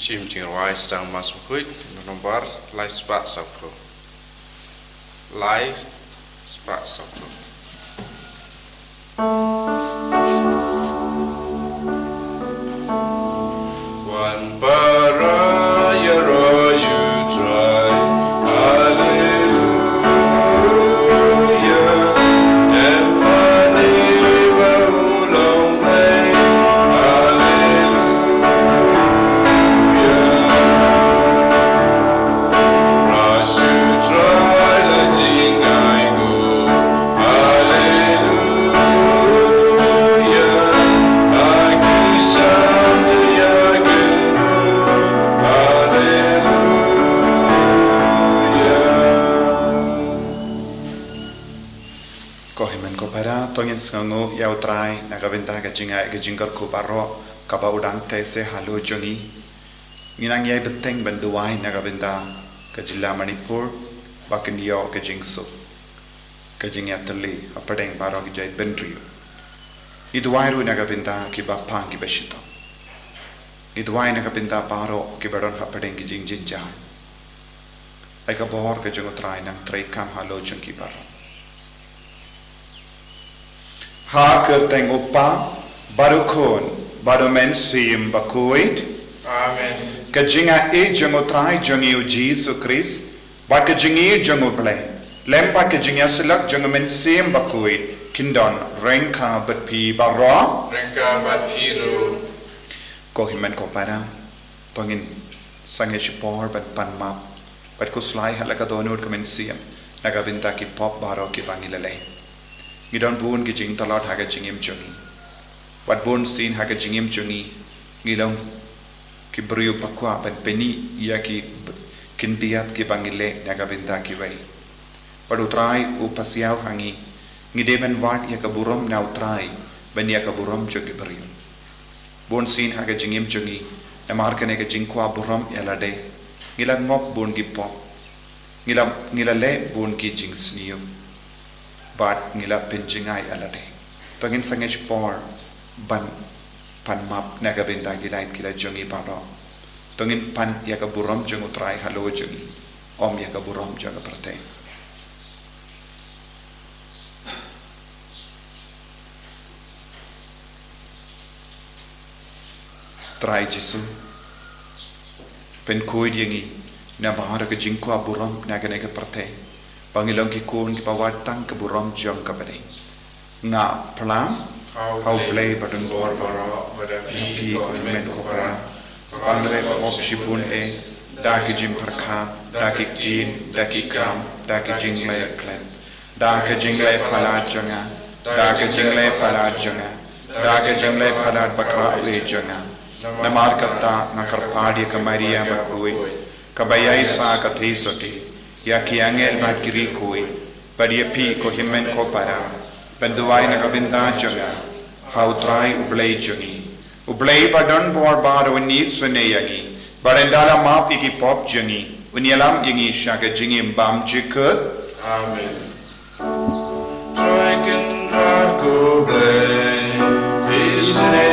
chim ching wai stang mas kuit nomor lai spa sapko lai spa sapko one paraya you try hallelujah emani long way Tongin sangu yau trai nagabinta ka jingai ka jingkar ku baro ka ba udang te se halo jongi nginang yai beteng benduai nagabinta ka jilla Manipur bakin yo ka jingsu ka jingya tali apadeng baro ki jai bendri idwai ru nagabinta ki ba pang ki beshito idwai nagabinta baro ki badon apadeng ki jing jinja ai ka bor ka jungu trai nang trai kam halo jongi baro ha kerteng upa barukon badomen sim bakuit amen kajinga e jongo trai jongi u Jesus Christ ba kajingi jongo ble lempa kajinga silak jongo men sim bakuit kindon rengka batpi barra rengka batpiru ko himen ko para pangin sange chipor bat panma bat kuslai halaka donut kamen sim nagabinta ki pop baro ki bangilale ngidon bun ki jing talot haga jingim jungi wat bun sin haga jingim jungi ngilong ki brio pakwa ban peni ya ki kindiat ki bangile naga binta ki wai padutrai upasiau hangi ngideben wat ya kaburom na utrai ban ya kaburom jogi brio bun sin haga jingim jungi namar kane ka jingkwa burom ya lade ngila ngok bun ki pop ngila le bun ki jing sniu bat ngila pinjingai alade tongin sangej por ban pan map naga binda gilai kila jongi paro tongin pan yaga burom jongu trai halo jongi om yaga burom jonga prate trai jisu pen koi diengi na bahara ke jingko burom naga naga prate Pangilong ki kun ki pawatang ke burom jong ka pade nga plam how play badun bor baro pi ko men ko para pangre opshipun e da ki jim parkha da ki tin da ki kam da ki jingle klen da ki jingle pala jonga da ki jingle pala jonga da ki jingle pala bakra le jonga namar katta nga karpadi ka maria bakui kabayai sa ka thesoti ya ki angel mat kiri koi padia pi ko himen ko para penduai na kabinda jonga how try ublei jongi ublei badon bor bar wani sune yangi barendala map iki pop jongi unyalam yangi shaga jingi bam jikut amen dragon drago blei isne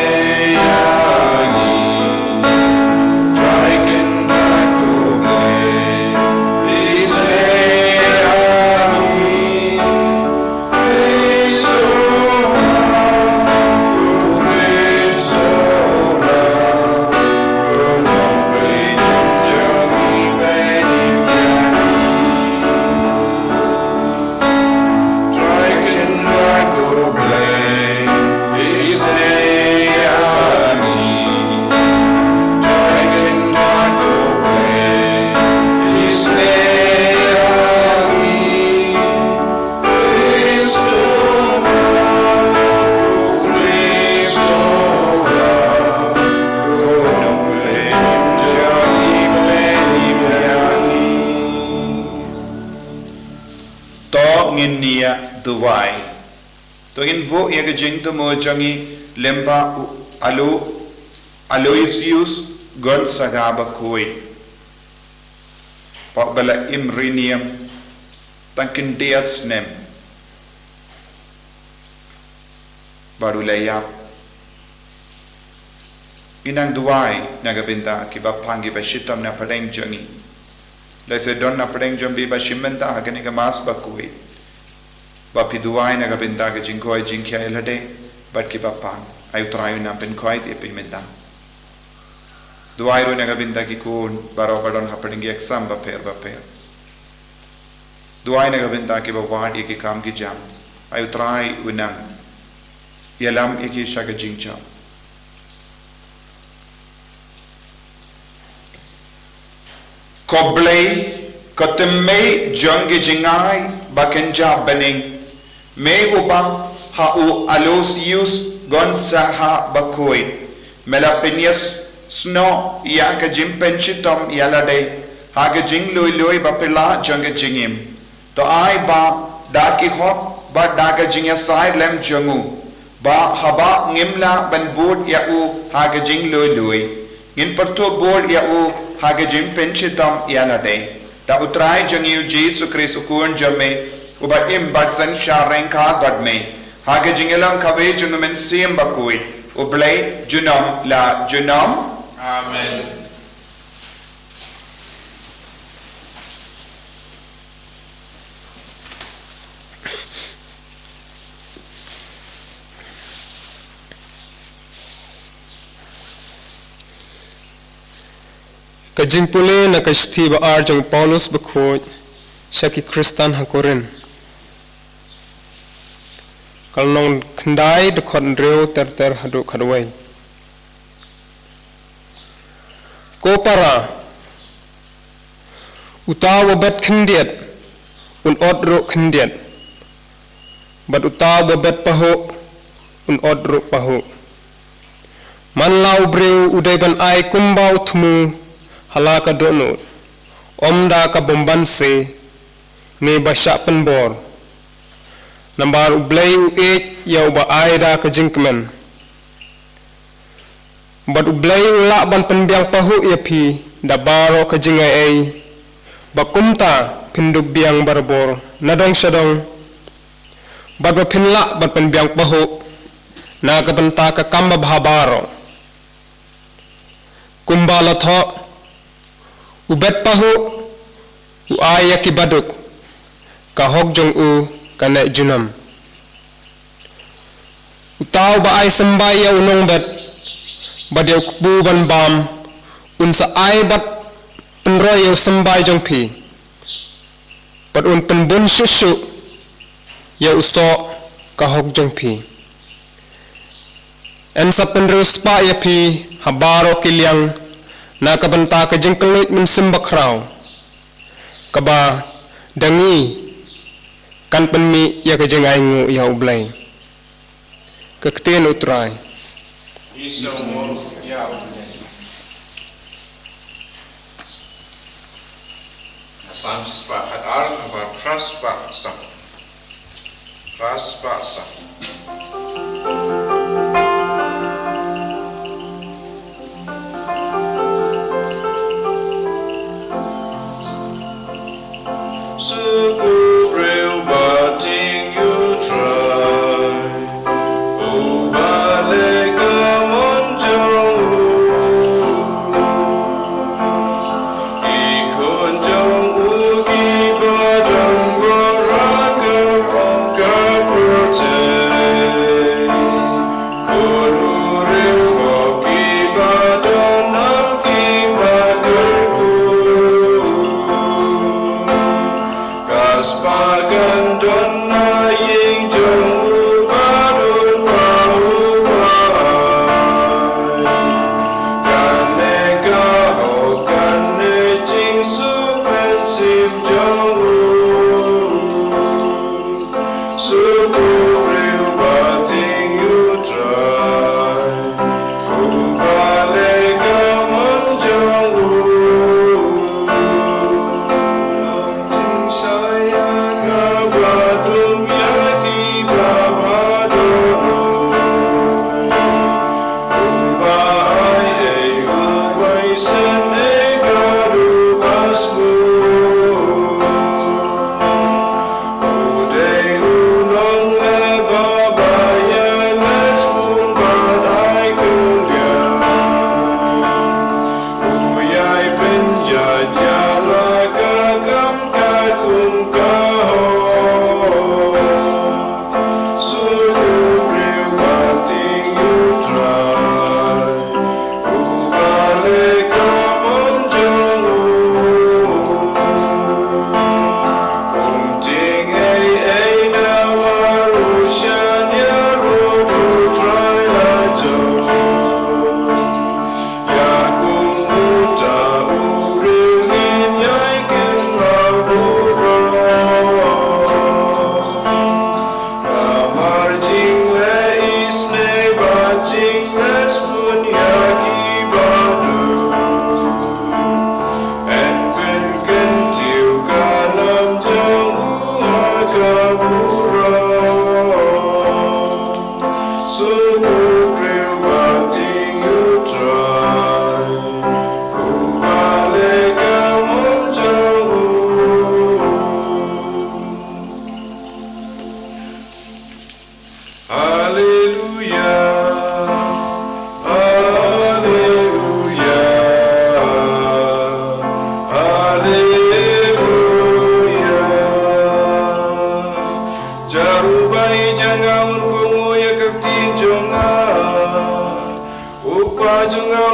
duwai to in bo yaga jing to mo jangi lemba aloysius gonzaga koi pa bala imrinium tankin dias nem baru layap inang duai nagabinta ki bapang ki bashitam na padeng jangi lese don na padeng jambi bashimenta agani ka mas bakui bapi duai nagabinta ke jingkoi jingkya elade bat ki bapang ayu trayu na pen koi ti pimenta duai ro nagabinta ki kun baro badon hapading ki exam baper duai nagabinta ki bawadi ki kam ki jam ayu trai unang yalam iki shaga jingcha Koblei kotemme jonge jingai bakenja bening me upa ha u alosius gonsaha bakoi melapinius sno yaka jimpenchitom yalade haga jingloi loi bapila jonge jingim to ai ba daki hop ba daga jingya sai lem jongu ba haba ngimla ban bud ya u haga jingloi loi in perto bol ya u haga jim penchitam yalade da utrai jangiu jesu kristu kun jame uba im batsan shareng ka badme haga jingelang kawe jungumen sim bakui ublay junam la junam amen Kajing pule na kashti ba arjang Paulus bakho shaki Kristan hakorin kalnong khandai de khon reu ter hadu khadwai ko para utawa bat khandiat un odro khandiat bat utawa bat paho un odro paho manlau breu udai ban ai kumbau thumu halaka donut omda ka bomban se ne basha penbor nambar ublay u yau ba aida ka jinkmen bad ublay la ban penbiang pahu ya phi da baro ka jingai ai bakumta pinduk biang barbor nadong sadong bad ba phinla bad penbiang pahu na ka banta ka kamba bhabaro kumbala tho ubet pahu u aya ki baduk ka hok jong u kana junam utaw ba ay sambay ya unong bet badeu bu ban bam un sa ay bat penroy ya sambay jong phi bad un penbun susu ya uso ka hok jong phi en sa penrus pa ya phi habaro kilyang na kabanta ka jingkelut min simbakraw kaba dangi kan penmi ya ka jingai ngu ya ublay kakten utrai iso mo ya ublay nasam sispa hadal ba traspa sa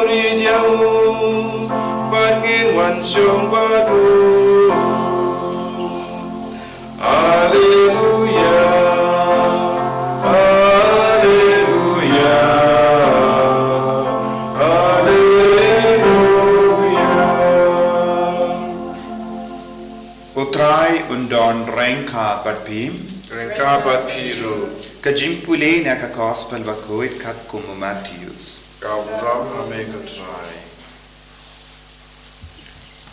ri jauh pangin wan syong badu. Haleluya, haleluya, haleluya. Utrai undon rengka badpim. Rengka bat piru. Kajimpule na ka gospel bakoit kat kumu Matthews. Kau ram ame katrai.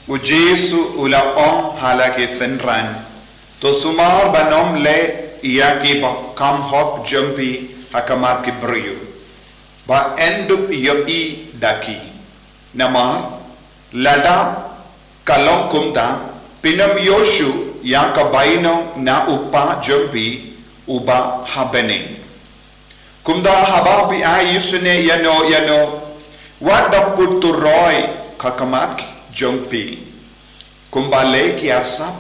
U Jesu ula ong halake senran. To sumar banom le iya ki ba kam hop jumpi hakamar ki briyu. Ba endup yo I daki. Namar lada kalong kumda pinam Yoshu ya kabaino na upa jumpi uba habene. Kumda hababi ayusune yano wada putu roy kakamak jumpi. Kumbale ki arsap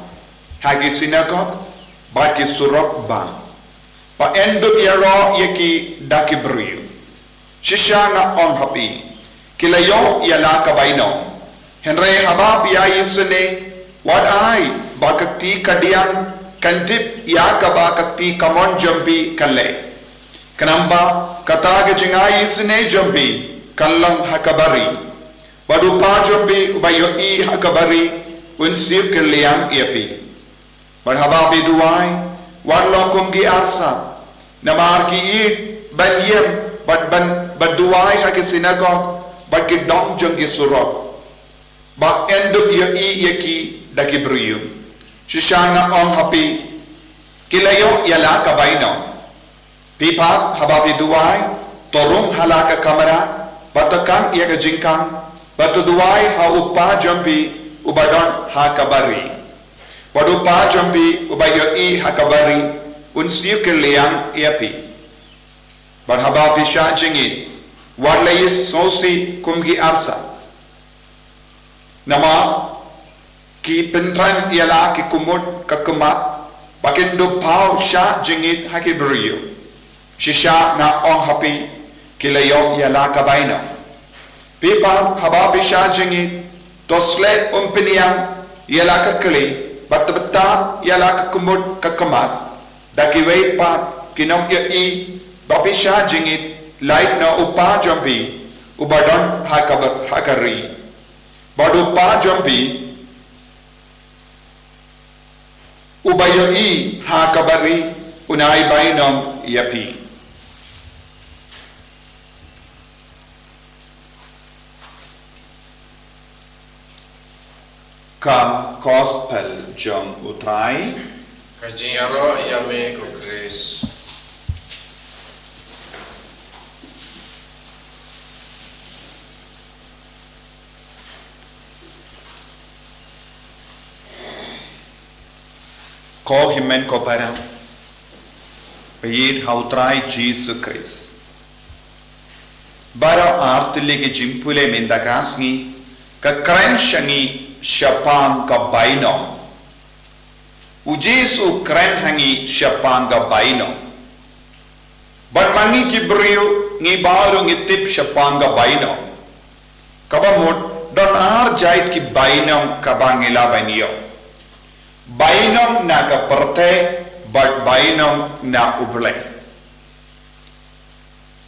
hagi sinagog baki surok ba. Pa enduk yaro yaki daki briyu. Shisha na on hapi. Kilayo yala kabaino. Henry hababi ayusune what I bakakti kadiang kantip ya kabakakti kamon jumpi kalle. Kanamba kataga jingai isne jumpi kallang hakabari. Badupa jumpi ubayo I hakabari unsir kaliang iapi. Barhababi duai wadlong kumgi arsa namar ki I banyem baduai haki sinagog baki dong jungi surok. Ba enduk yo I yaki daki briyu. Shishanga on happy. Kilayo yala kabaino. Pipa hababi duai. Torung halaka kamera. Batakan yaga jingkang. Batu duai ha upa jumpi. Ubadon ha kabari. Wadupa jumpi ubayo I ha kabari. Unsir kiliang iapi. Barhababi sha jingit. Wadlayis sosi kumgi arsa. Nama ki pentran ialah ki kumut kakemat bakin do pau sha jingit haki beriyo shisha na on happy kilayo ialah kabaina pipa hababi sha jingit tosle umpiniang ialah kakeli batta ialah kumut kakemat daki weipa kinom ya I bapi sha jingit light na upa jombi ubadon hakari badu pa jombi ubayo I ha kabari unai bainom yapi. Ka gospel jom utrai Kajiyaro yame ko grace. ko himen ko para payid hautrai Jesus Christ bara artili ki jimpule mendagasngi ka kranshani shapang ka baino u Jesu kran hangi shapang ka baino ban mangi ki brio ngi baru ngi tip shapang ka baino kabamut don ar jait ki baino kabangila banyo bainong na kaparte but bainong na ublay.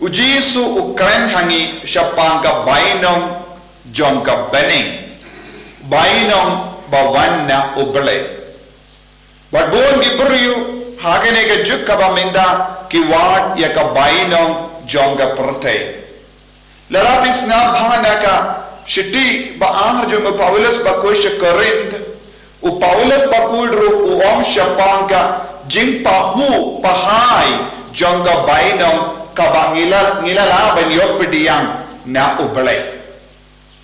Ujisu ukran hangi syapangka bainong jongka bening. Bainong bawan na ublay. Wadbuon giburiyu hagene ka juk kabaminda kiwad ya ka bainong jongka perte. Larapis na bhana ka shiti ba jong Paulus ba kush Corinth u Paulus bakudru u om shapanga jingpahu pahai jonga bainong kabangila ben yopidiyang na ublay.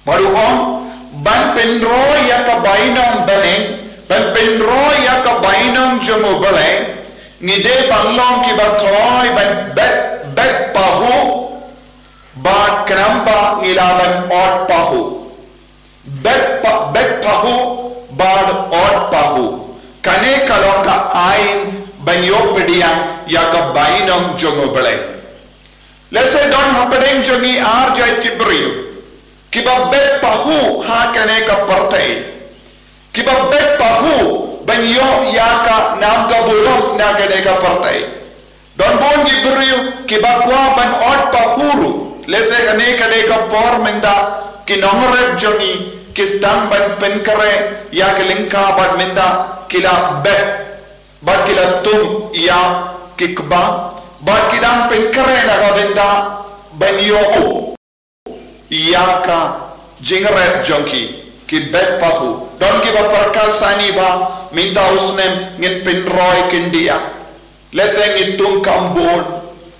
Baru om ban penro ya ka bainong beneng ban penro ya ka bainong jong ublay ngide banglong ki batroy ban bet pahu bat kramba ngilaban ot pahu bet pahu bad ot pahu kane kalonga ain banyo pediang yaka bainong jongo bele let's say don happening jongi ar jait ki brio Kiba bet pahu ha kane ka partai. Kiba bet pahu banyo yaka nam ka bulong na kane ka partai. Don bon gibrio kiba kwa ban ot pahuru. Lese kane ka por menda kinongret jongi kistang ban penkare ya kelingka bat menda kila bet bat kila tum ya kikba bat kidang penkare na ka benda banyo Yaka jingret jonki ki bet pahu don ki ba perkasani ba minta usnem ngin pinroy kindia lese ngitung kambon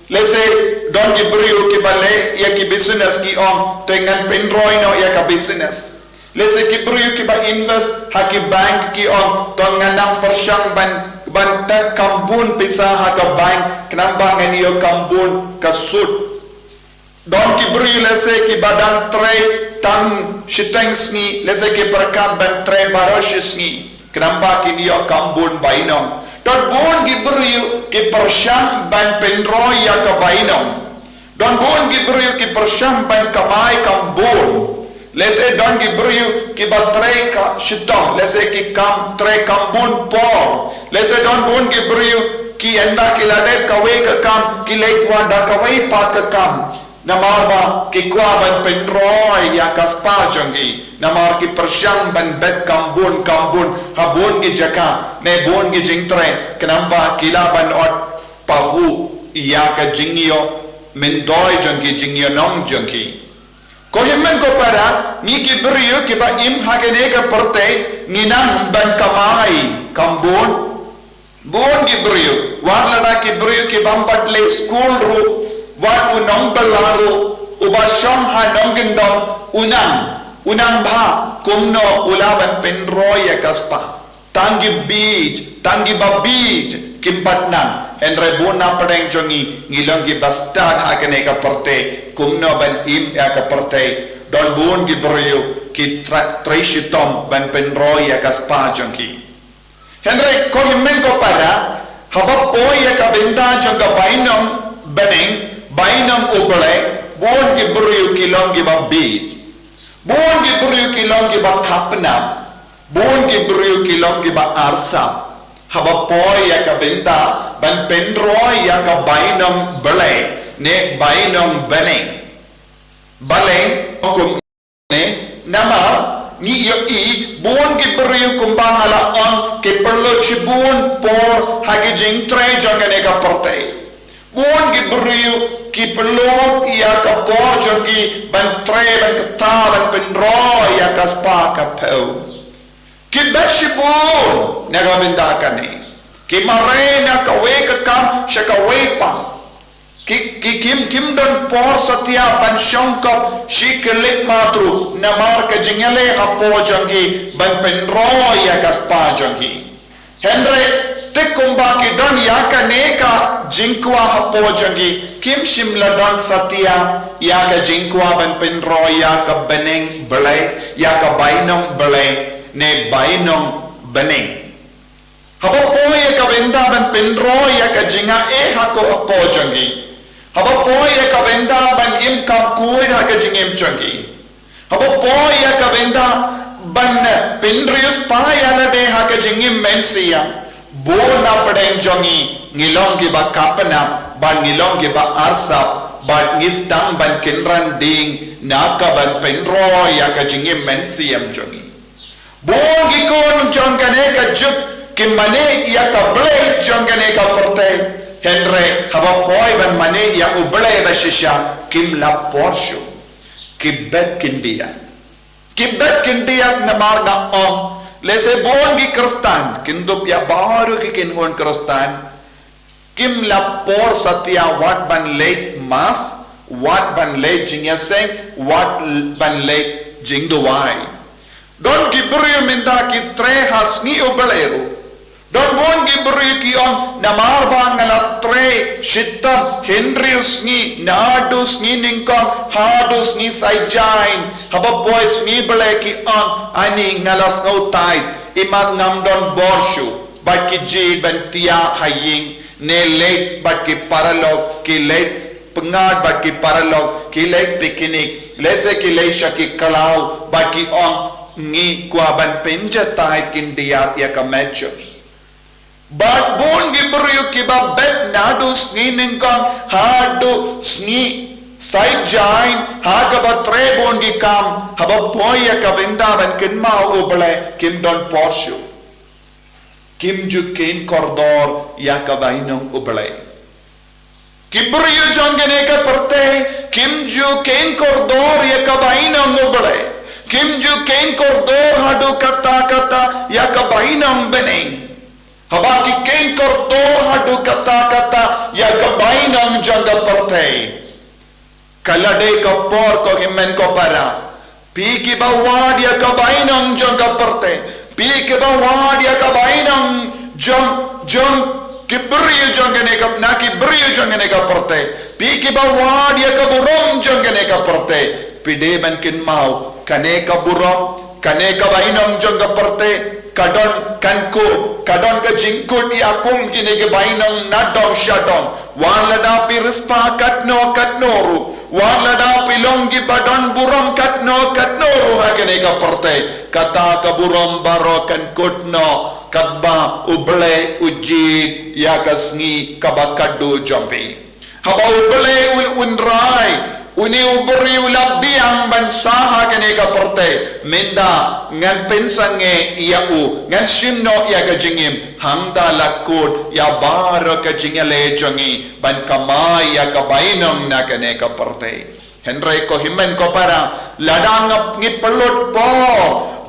lese don ki brio ki bale ya ki business ki on tengan pinroy no ya ka business lese ki brio ki ba invest ha ki bank ki on don nganang persyang ban tak kambun pisah ha ka bank kenapa ngan yo kambun kasut Don ki beri lese ki badan tre tang shiteng sngi lese ki perkat ban tre barosh sngi kenapa kini yo kambun bainong don bon ki beri ki persyang ban penroy ya ka bainong don bon ki beri ki persyang ban kamai kambun lese don ki beri ki batre ka shitong lese ki kam tre kambun por lese don bon ki beri ki enda ki lade kawe ka kam ki lekwa da kawe pa ka kam Namar ba kikwa ban penroy ya kaspa jongi namar ki persyang ban bet kambun habun ki jaka ne bon ki jingtre kenapa kila ban ot pahu ya ka jingyo mendoy jongi jingyo nong jongi ko himmen ko para ni ki beriyo ki ba im hagene ka perte nginang ban kamai kambun bon ki beriyo war lada ki beriyo ki bampat le school ru Wat unong belaru ubasong ha nonggendong unang ba kumno ulaban penroy ya kaspa tanggi babij kimpatnang henre bona padeng jongi ngilong gi bastad ha kene ka perte kumno ban im ya ka perte don bun gi beryo ki treshitom ban penroy ya kaspa jongi henre ko himmen ko para haba poy ya ka benda jonga bainom beneng Bainam ubale bon ki beriu kilong ki babit bon ki beriu kilong ki ba kapnam bon ki beriu kilong ki ba arsa haba poy ya ka benta ban penroy ya ka bainam bale ne bainam beneng bale kum ne nama ni yo i bon ki beriu kumbang ala on ki perlu cibun por hagi jing tre jangane ka porte bon ki beriu ki pelot ia ka porjon ki ban tre ban kata ban penroy ia ka spa ka peu ki bashibun naga bindakan ni ki marena ka we ka kam sya ka we pa ki kim don por satya ban syongkap si kelik matru namar ka jingale ha porjon ki ban penroy ia ka spa jongi Henry tekumba ki don ya ka neka jingkwa hapo jangi kim shimla don satya ya ka jingkwa ban penro ya ka beneng belai ya ka bainong belai ne bainong beneng hapo po ya ka benda ban penro ya ka jinga hako hapo jangi hapo po ya ka benda ban im kam kuid ha ka jingem jangi hapo po ya ka benda ban penrius pa ya la de ha ka jingem mensia Bona padeng jongi ngilong ki ba kapana ban ngilong ki ba arsa ban ngistang ban kinran ding naka ban penro ya ka jingim mensiam jongi bon gi kon jong kane ka juk ki mane ya ka ble jong kane ka porte henre haba koi ban mane ya uble ba shisha kim la porsho ki bet kindia namar na om Lese bon ki kristan kindup ya baru ki kinhon kristan kim la por satya wat ban late mas wat ban late jingyaseng wat ban late jingduwai don ki beri minda ki tre hasni obaleru don bon ki beri ki on namar bangala tre shitam henrius ni nadus ni ningkong hadus ni saijain haba boys ni bale ki on ani ngalas ngautai imat ngam don borshu bat ki ji ban tia haying ne late bat ki paralog ki late pengat bat ki paralog ki late picnic lese ki leisha ki kalau ba ki ong ngi kwa ban penja tai kin dia ya ka mecho but bon gi brio ki ba bet nadu sni ningkang hadu sni side join ha ka ba tre bon gi kam ha ba poi ya ka benda ban kin ma oble kim don porshu kim ju kin kordor ya ka ba inong oble kibrio jangene ka perte kim ju kin kordor ya ka ba inong oble kim ju ken kordor hadu kata ya ka bainam beneng haba ki ken kordor hadu kata ya ka bainam janga perte kalade ka por ko himmen ko para pi ki bawad ya ka bainam janga perte pi ki bawad ya ka bainam jong kibri jangane ka na kibri jangane ka perte pi ki bawad ya ka burom jangane ka perte pide ban kin mau kane ka buram kane ka bainam janga perte kadon kanko kadon ka jingkut ya kum kine ke bainam nadong shadong wan lada pi rispa katnoru wan lada pi longi badon buram katnoru ha kine ka perte kata ka buram baro kan kutno kadba uble uji ya kasngi kabakadu jambi haba uble unrai uni ubri ulabiang bansaha kene ka porte menda ngan pensange ya u ngan simno ya ka jingim hangda lakut ya bar ka jingale jongi ban kamai ya ka bainam na kene ka porte henry ko himen ko para ladang ngi pelot po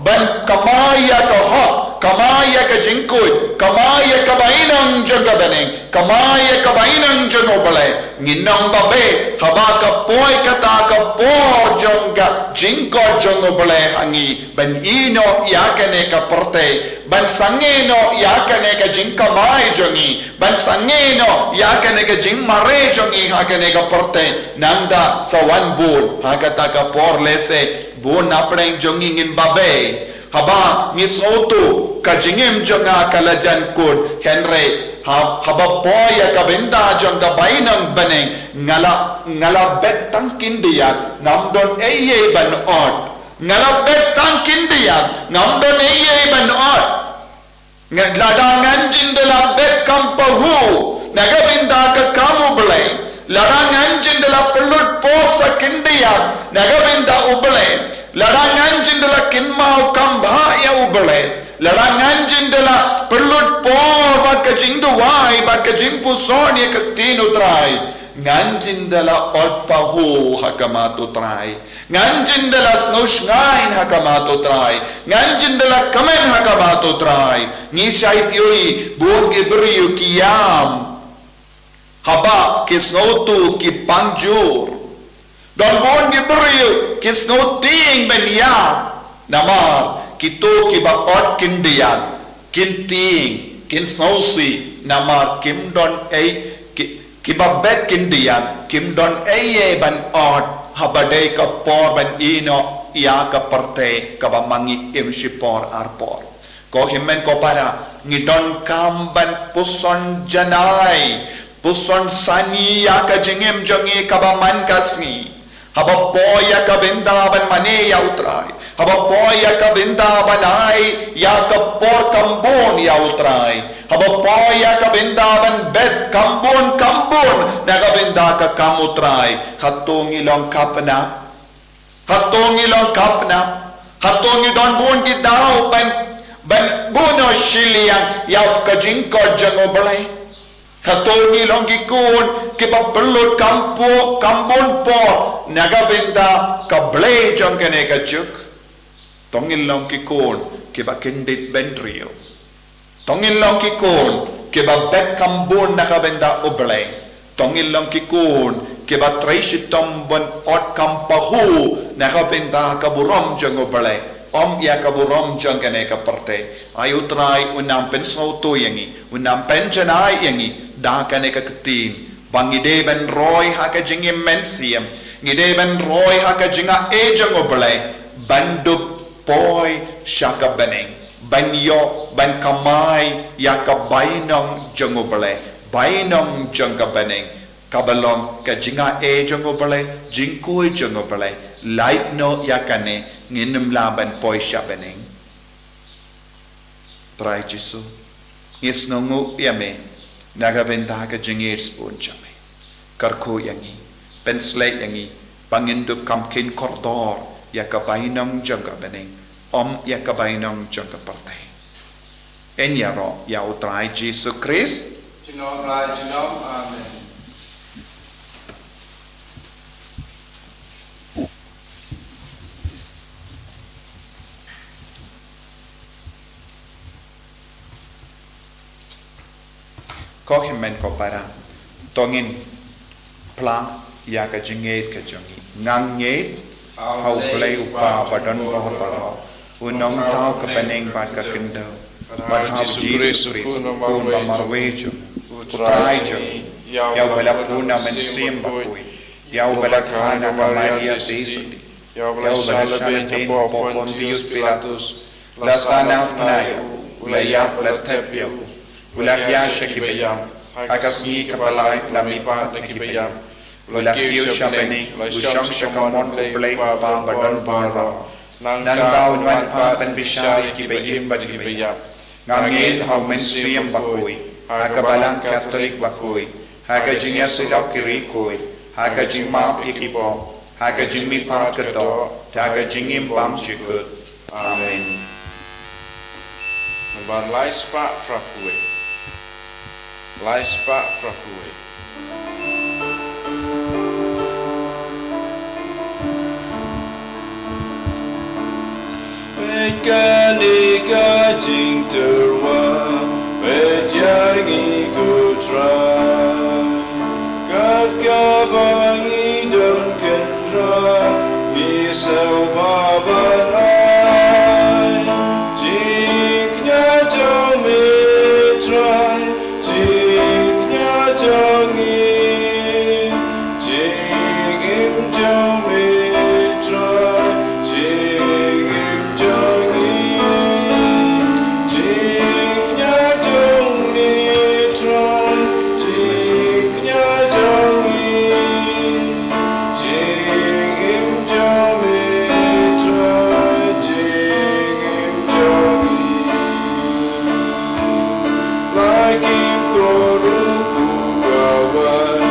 ban kamai ya ka hot kamaya ka jingkut kamaya ka bainang jaga beneng kamaya ka bainang jango bale nginang babe haba ka poi kata ka por jongga jingko jango bale hangi ban ino yakane ka porte ban sangeno yakane ka jingka mai jongi ban sangeno yakane ka jing mare jongi hakane ka porte nanda sawan bun hakata ka por lese bun apeng jongi ngin babe haba ngisotu kajingim jonga kalajan kod henry haba poya kabenda jonga bainang beneng ngala betang kindian ngamdon eye ban ot ngala betang kindian ngamdon eye ban ot ngladangan jindela bet kampahu nagabinda ka kamu belai ladangan jindela pelut posa kindian nagabinda ubelai larangan jindela kinmau kambha ya ubele larangan jindela perlut por baka jindu wai baka jimpu soni ka tinu trai ngan jindela otpahu hakamato trai ngan jindela snushnain hakamato trai ngan jindela kamen hakamato trai ni sai pioi burge beriu kiam haba kisnotu ki panjur dan bon diberi kisno ting benia nama kito kiba ot kindian kinting kin sausi nama kim don kiba bet kindian kim don ban ot habade ka por ban ino ya ka perte ka ba mangi im sipor arpor ko himen ko para ngidon kamban puson janai puson sani ya ka jingim jongi ka ba man kasni haba poya ka bindaban mane ya utrai haba poya ka bindaban ai ya ka por kambon ya utrai haba poya ka bindaban bet kambon naga binda ka kamutrai hatong ilong kapna hatong idon bon di daw ban bono shiliang ya ka jingko jango balai Katongi longi kun kiba pelut kampun por naga benda kablay jong kene kachuk tongil longi kun kiba kindit bendrio tongil longi kun kiba bet kambun naga benda oblay tongil longi kun kiba traisitom bon ot kampahu naga benda kaburom jong oblay ya kaburom jong kene kaparte ayu trai unam pensauto yangi unam penjanai yangi da kane ka ketin bangide ben roy ha ka jingim mensiam ngide ben roy ha ka jinga ejang oblay bandup poi shaka beneng banyo ban kamai ya ka bainong jang oblay bainong jang ka beneng kabalong ka jinga jongo balay jingkoi jongo balay light no yakane nginum laban poisha beneng trai jisu is nongu yame naga benda ka jingir spoon chame karko yangi pensle yangi pangindup kamkin kordor yakabainang jangga beneng yakabainang jangga partai enyaro ya utrai jisu Christ Amen. ko himmen ko para tongin pla ya ka jingit ka jongi nganget hau play upa badon bohor baro unong tau ka peneng bat ka kindo bat hau Jesus kun ba marwejo utraijo yau bala puna men simba kui yau bala khana ka Maria Desudi yau bala shalaben po Pontius Pilatus la sana pnayo ulaya platepyo Ulahya shakibaya, akasni kapalay lamipat nakibaya, ulakyo shabani, usham shakamon uplay pa badan barba, nang daw nwan pa panbishari kibayim badibaya, ngangit how mainstream bakoy, hagabalang Catholic bakoy, hagajingya silaw kirikoy, hagajingma ikipo, hagajingmi patkato, hagajingim bam chikut. Amen. Nabar laispa prapuwe. Laispa prapuwe. Mekanika jing terwa, bejagi kutra, kat kabangi don kendra, pisau babanai, jiknya jauh metrai, jiknya jangi, jikim jauh metrai, jikim jangi, jiknya jauh metrai, jiknya jangi, jikim jauh metrai, jikim jangi. Langim koru kugawan,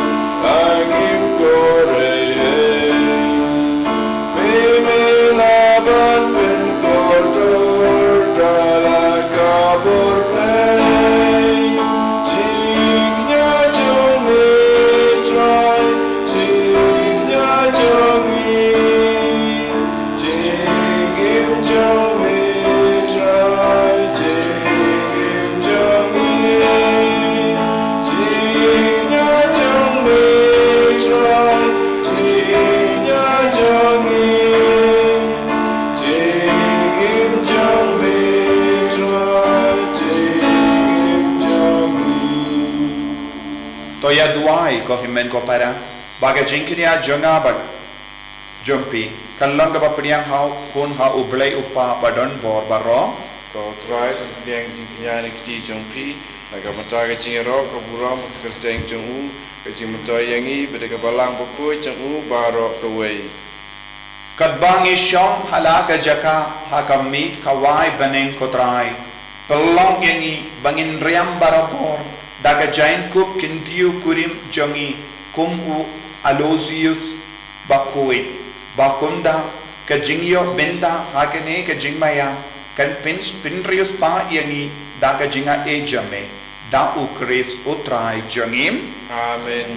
langim koreye. Meme laban ben kotor, dalam kabur play. Jiknya jauh metrai, jiknya jangi, jikim jauh metrai, jikim jangi, jiknya jauh metrai, jiknya jangi, jikim jauh metrai, jikim jangi. Toya duai ko himmen ko para baga jingkriya jonga bad jumpi kallang ba pniang hau kun ha ublay upa badon bor baro Kau try yang jingnya ni kecil jongpi, naga mata kecil rock kau buram kerja yang jongu, kecil mata yang ini pada kebalang pokok jongu barok kawai. kadbangi shom halaka jaka hakamit kawai baneng kotrai pelong yangi bangin riam barabor daga jain kup kindiu kurim jongi kumu alosius bakoi bakunda kajingyo benda hakene kajingmaya kan pinrius pa yangi daga jinga ejame da ukris utrai jongim. Amen.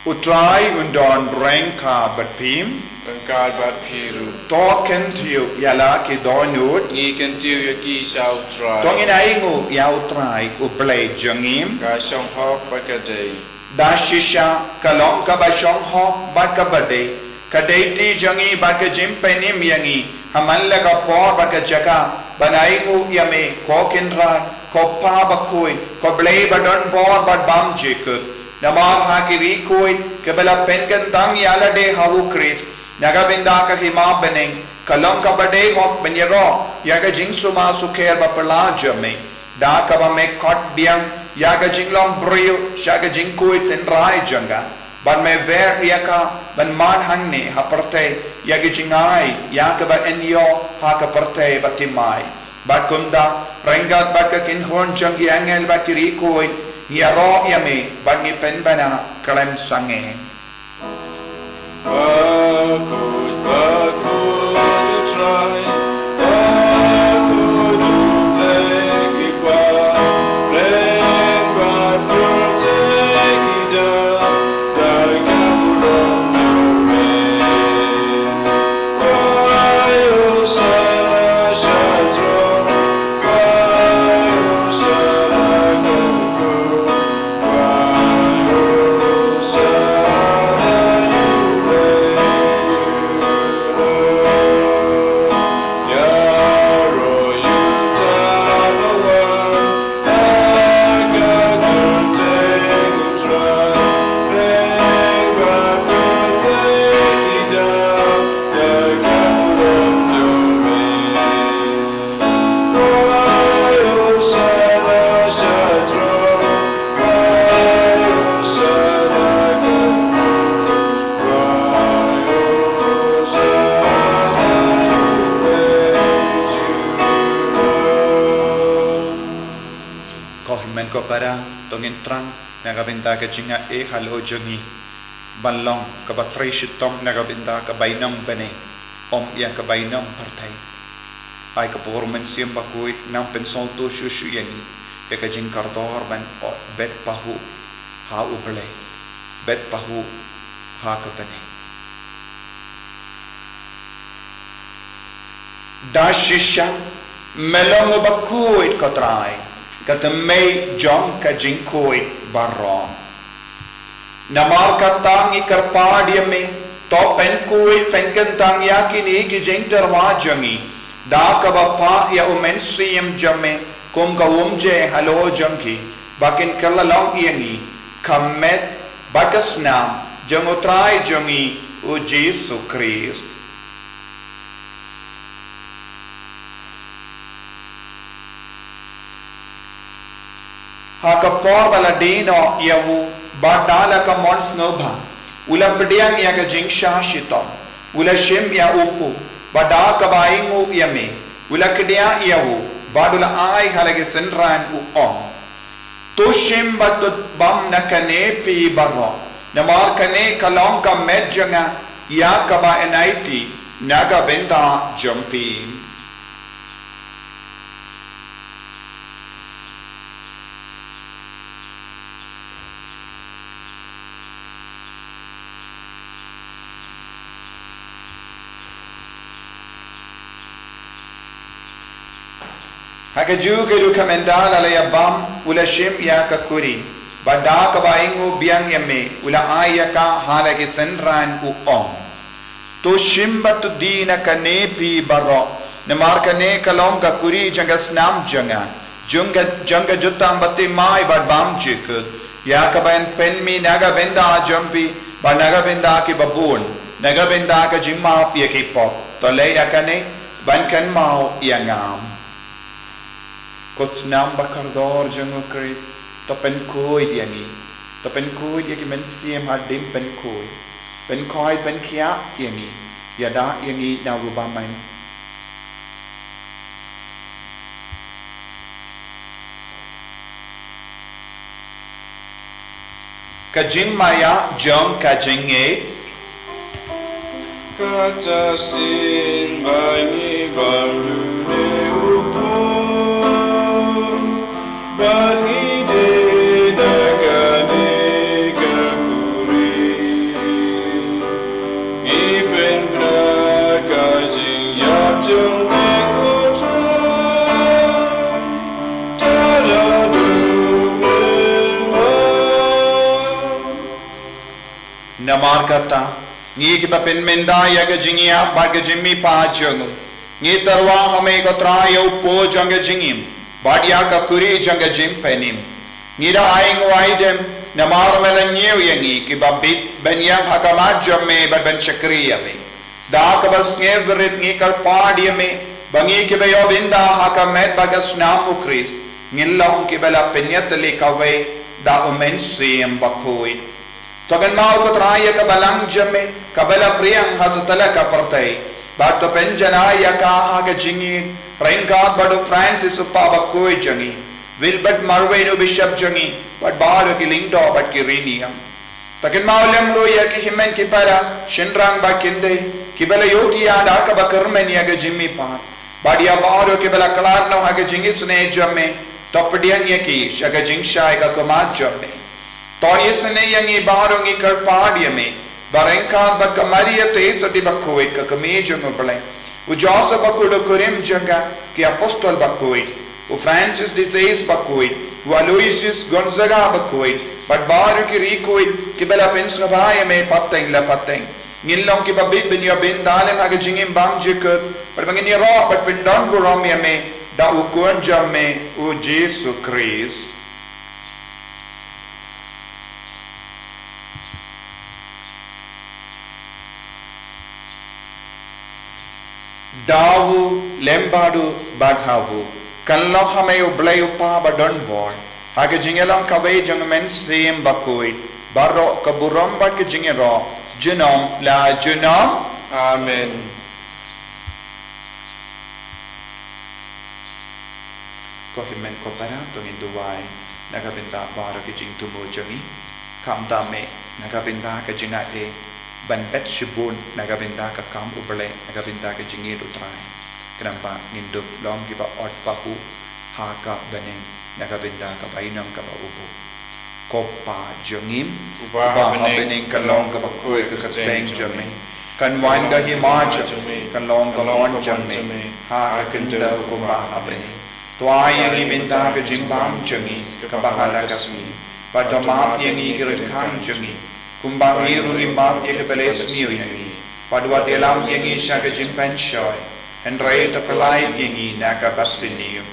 Utrai undon rengka batpim Engkau bat piru, token tiu yala ki donut ngikan tiu yaki shau try. tongin aingu ya utrai uplay jongim Kau shong hok pakadai. dashisha kalong ka ba shong hok ba ka bade kadai ti jongi ba ka jimpenim yangi hamalla ka por ba ka jaka banaigu yame kokinra ko pa ba koi ko blay ba don por ba bam jikut Namar hakiri koi kebela pengen tang yala de hawu Chris. Naga binda ka hima bening kalong ka bade hok benyero yaga jing suma sukher ba perlaja me. Da ka ba me kot biang yaga jing long brio shaga jing koi ten rai janga. Ban me ver yaka ban man hangne ha parte yaga jingai yaga ba enyo ha ka parte batimai. Bat kunda rengat bat ka kinhorn jangi angel bat kiri koi Yaro yame bangi penbana kalem sange. Bakut try. Bakut lekipa. Lengba protekida. Dagamuram dome. Ayo sana shatro. Ayo sana ganggu. Ko para tongin trang nagabinda ka jinga e halo jongi balong ka batray shitom nagabinda ka bainam bane om yang ka bainam partai ay ka pormen siem bakuit nam pensol to shushu yani ya ka jing kardor ban bet pahu ha uble bet pahu ha ka bane dashisha melong bakuit ka trai kata may jong ka jingkoi baron namar katang ikarpad me to pen kui penken tang yakini ki jing terwa jangi da ka bapa ya umen siem jame kum ka umje halo jangki bakin kalalong iani kamet bakasnam jangotrai jangi o Jesus Christ Hakapor baladino yawu badala ka mons ngobha ula pediang ya ka jingsha shitom ula shim ya upu bada ka baingu yame ula kedia yawu badula ai halage senran u om to shim batut bam nakane pi baro namar kane kalong ka medjanga ya ka ba enaiti naga benta jumpi Hakaju kedu kamendal alaya bam ula shim ya kakuri bada ka baingu biang yame ula ayaka halage senran u om to shim bat dina kane pi baro namar kane kalong ka kuri jangas nam janga janga jutam bati mai bad bam chikut ya ka ban pen mi naga benda jampi ba naga benda ki babun naga benda ka jimma pi ki pop to le yakane ban kan mau yangam Kosnam bakardor jango Chris to pen koi yani to pen koi yaki men siem hadim pen koi pen kia yani yada yani na rubaman kajing maya jong kajing e Katasin bangi baru upu but he did agane kakuri Ipen prakajing yapjong ekotra namar kata ngi ki papen menda ya ga jingia ba ga jimmi pa jong ngi tarwa hame ko tra yo po jong ga jingim badia ka kuri jong ga jim penim ngi da aing waidem namar melanyew yangi ki babit banyang hakamat jamme bad ban chakriya me da ka bas ngeverit ngi kar padia me bangi ki bayo binda hakamet bagas nam ukris ngilong ki bala penyat le kawe da umen sim bakoi togan mau ko traya ka balang jamme ka bala priyang hasatala ka partai bad to penjana ya ka ha ga jingi rengkat badu Francis uppa bakoi jangi Wilbert Marweno Bishop jangi but baalo ki lingdo but ki riniam takin maulem ro ya ki himen ki para shinrang ba kinde ki bala yoti ya da ka bakarmen ya ga jimmi pa badia baalo ki bala kalar no ha ga jingi sne jamme topdian ya ki shaga jingsha ka kama jamme to yesne yangi baalo ngi kar padia me barenka ba kamaria te sati bakoi ka kame jango bale u josa bakudo kurim janga ki apostol bakoi u Francis de Sales bakoi u Aloysius Gonzaga bakoi but baru ki rikoi ki bela pensnavaya me pateng la pateng ngilong ki babit ben yo ben dalem ha jingim bam jikut but mangini ro but pendon go rom me da u kon jamme u Jesus Christ dawu lembadu badhawu kanlo hame ublay upa badon bor hage jingelang kawe jang men sim bakoi baro kaburam bad ke jingero junom la junom Amen. ko himen ko para to induwai nagabinda baro ke jing tumo jangi kamta me nagabinda ke jinga e ban bet shibun nagabinda ka kam ublay nagabinda ke jingi utrai kenapa ngindup long kiba ot pahu haka baning nagabinda ka bainam ka ba ubu kopa jangim Uba bening ka long ka ba kuy ka teng jame kan wan ga himaj kan long ka mon jame ha kinda ko ba abe twai yang minda ka jimbam jangi ka bahala kasmi padama yang igir khang jangi kumbang iru imam ye ka beles miu yangi padwa delam yang isha ka jimpan shoy and right of light yangi naka basini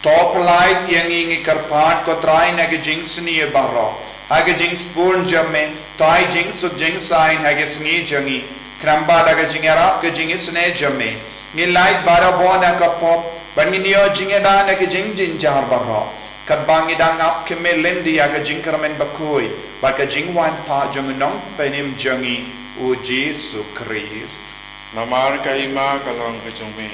top light yangi ngi karpat ko try naka jingsni barro aga jings born jamme tai jings jings sign aga sngi jangi kramba daga jingara ka jingis ne jamme ngi light bara bona ka pop bangi niyo jingeda naka jing jin jar barro kadbangi dang up ke melendi aga jingkarmen bakoi baka jingwan pa jong nong penim jangi o Jesus Christ Namar ka ima ka long ka jongme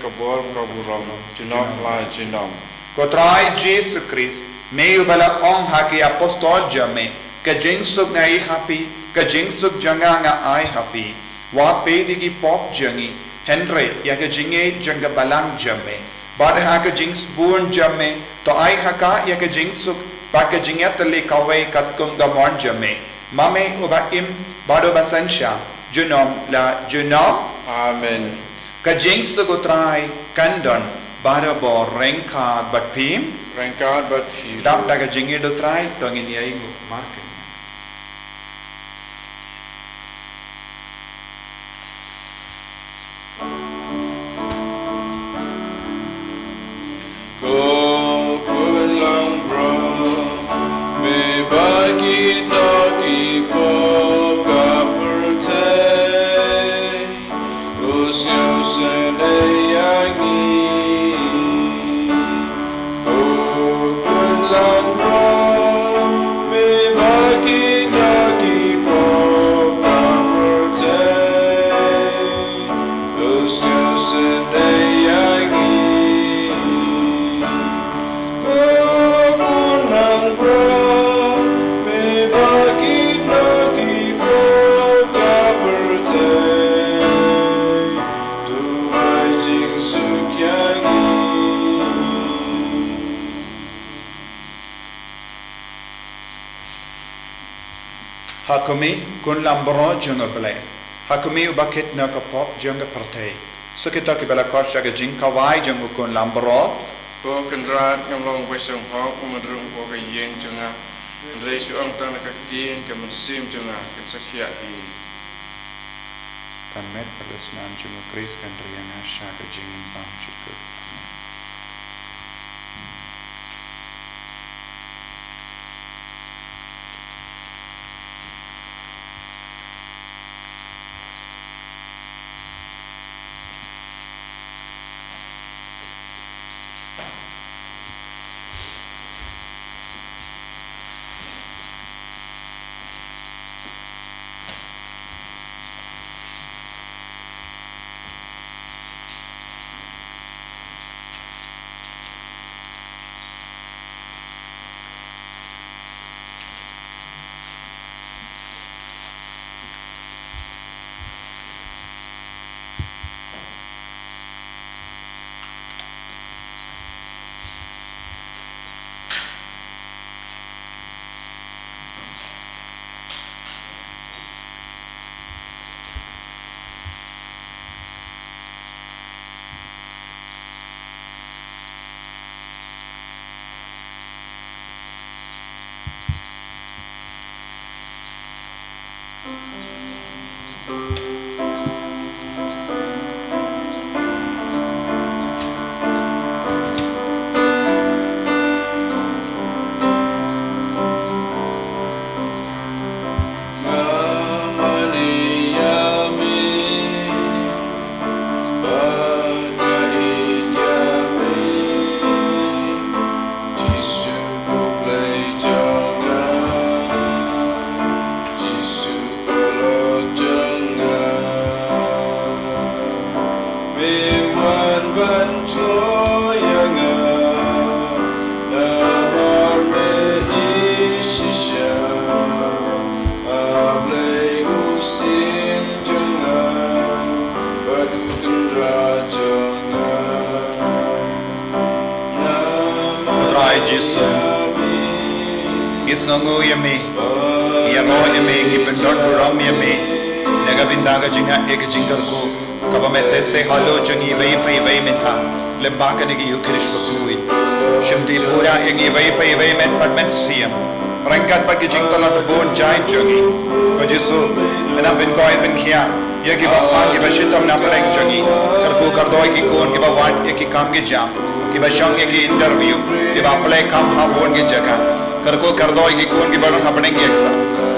ka bor ka buram junom la junom ko try Jesus Christ me ubala ong haki apostol jame ka jingsuk ngai happy ka jingsuk janga nga ai happy wa pe digi pop jangi Henry ya ka jinge janga balang jame bad ha ka jings born jame to ai haka ya ka jingsuk ba ka jingat le kawe kat kum ga mon jame mame ubakim bado basansha junom la junom Amen. ka jingsuk utrai kandon bara bo rengka bat pim Rengkat bat hiu. dap daga jingi do trai tongin yai ngu marken Ko kulang bro me bagi dagi po ka pertai usiu sedayangi ko kulang bro me bagi dagi po ka pertai usiu sedayangi hakumi kun lambro junga bele hakumi ubakit na ka pop junga pertai so kita ki bala kor shaga jing kawai junga kun lambro Ko kendrat ngam long besong hok umedrung ko ka yeng junga. Andrei su ang tang ka tin ka musim junga ka sakya hi. kan met perlesnan junga kris kan riana shaga jing pam chikut Gis ngongo yame. Ya ro yame gipendon buram yame. Naga bindaga jinga ek jingal ko. Kabamete se halo jungi vai menta. Lembaka nigi yukirish bakui. Shimdi pura yangi vai met padmen siyam. Rangkat pagi jingtala bon giant jungi. Ko Jesu mena bin koi bin khia. Ye ki bapan ki bashitam na pareng jungi. Karko kardoi ki kon ki bawan ye ki kam ki jam. Ki bashang ye ki interview. Ki baple kam ha bon ki jagah. Karko kardoi ki kon ki barang ha padeng ki eksa.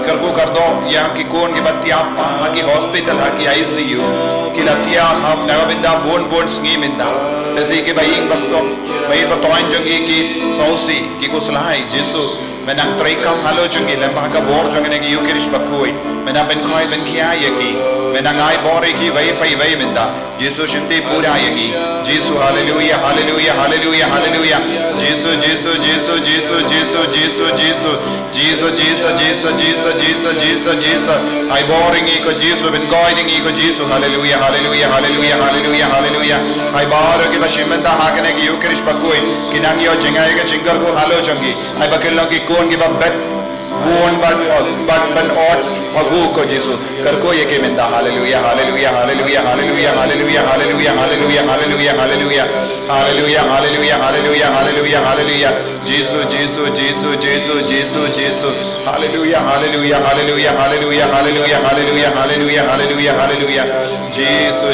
Karko kardo ya ki kon ki batia pa ha ki hospital ha ki ICU. Ki latia ha nagabinda bon sngi minda. Kasi ki baying basto bayi batoin jungi ki sausi ki kuslai Jesu menang trikam halo jungi lembah ka bor jungi negi yukirish bakui menang ben koi ben kia yaki menang ai bore ki vai minda Jesu shindi pura yaki Jesu hallelujah hallelujah hallelujah hallelujah Jesu ai boring iko Jesu ben koi iko Jesu hallelujah hallelujah hallelujah hallelujah hallelujah ai bore ki bashimenda hakane ki yukirish bakui kinang yo jingai ka jingar ko halo jungi ai bakillo ki kon ki babet buon but odd pagu ko Jesu karko ye ke menda hallelujah hallelujah hallelujah hallelujah hallelujah hallelujah hallelujah hallelujah hallelujah hallelujah hallelujah hallelujah hallelujah hallelujah Jesu hallelujah hallelujah hallelujah hallelujah hallelujah hallelujah hallelujah hallelujah hallelujah Jesu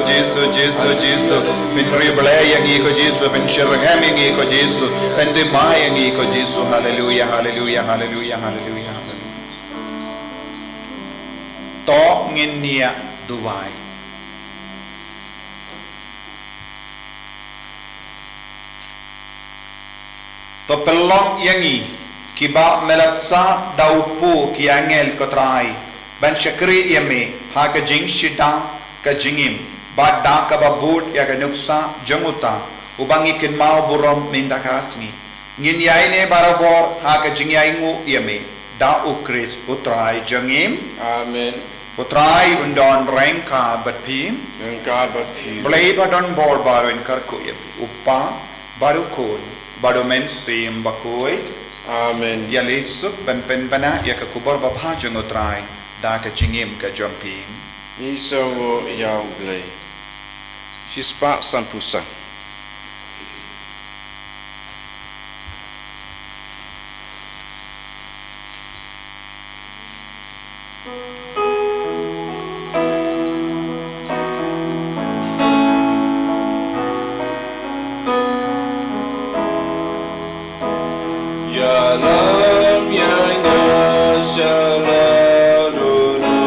bin riblay yang iko Jesu bin shirham yang iko Jesu bin dimay yang iko Jesu hallelujah hallelujah hallelujah hallelujah to ngin nia duwai to pelong yangi kiba melapsa daupu ki angel kotrai ban shakri yame ha ka jing shita ka jingim ba da ka ba bud ya ka nuksa janguta ubangi kin mau burom mindakasni ngin yaine barabor ha ka jingyaingu yame da ukris putrai jangim Amen. Putrai undon rengka batpim Engkau berfirman. blai badon bor baru in karku yapi uppa baru kon baru men sim bakoi Amen. ya lesuk ban pen bana ya ka kubor babha jangutrai da ka jingim ka jompim Isawo yang blai. Shispa sampusa. Yalam yang asyararunu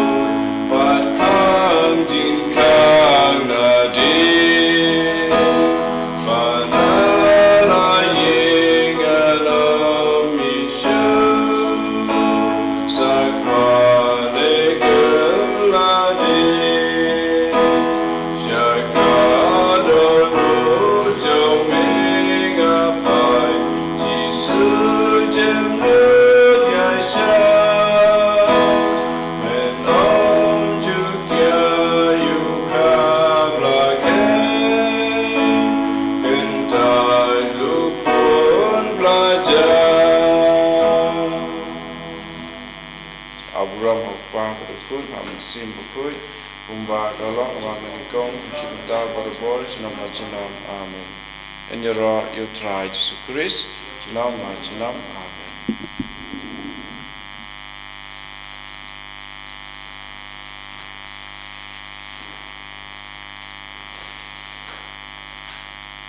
Patham jinkang nadir Manalaying alam isya Sakwane keladir Syakadonu joming apai Jisu jemut yasha Menom jukya yuhab lagi Gentai lupun belajar Abraham hukbang berukun, amin sim bukui, umba dolong, amin ikong, cinta berbol, cinam cinam, amin. Enyera yutrai Yesus Kristus, cinam.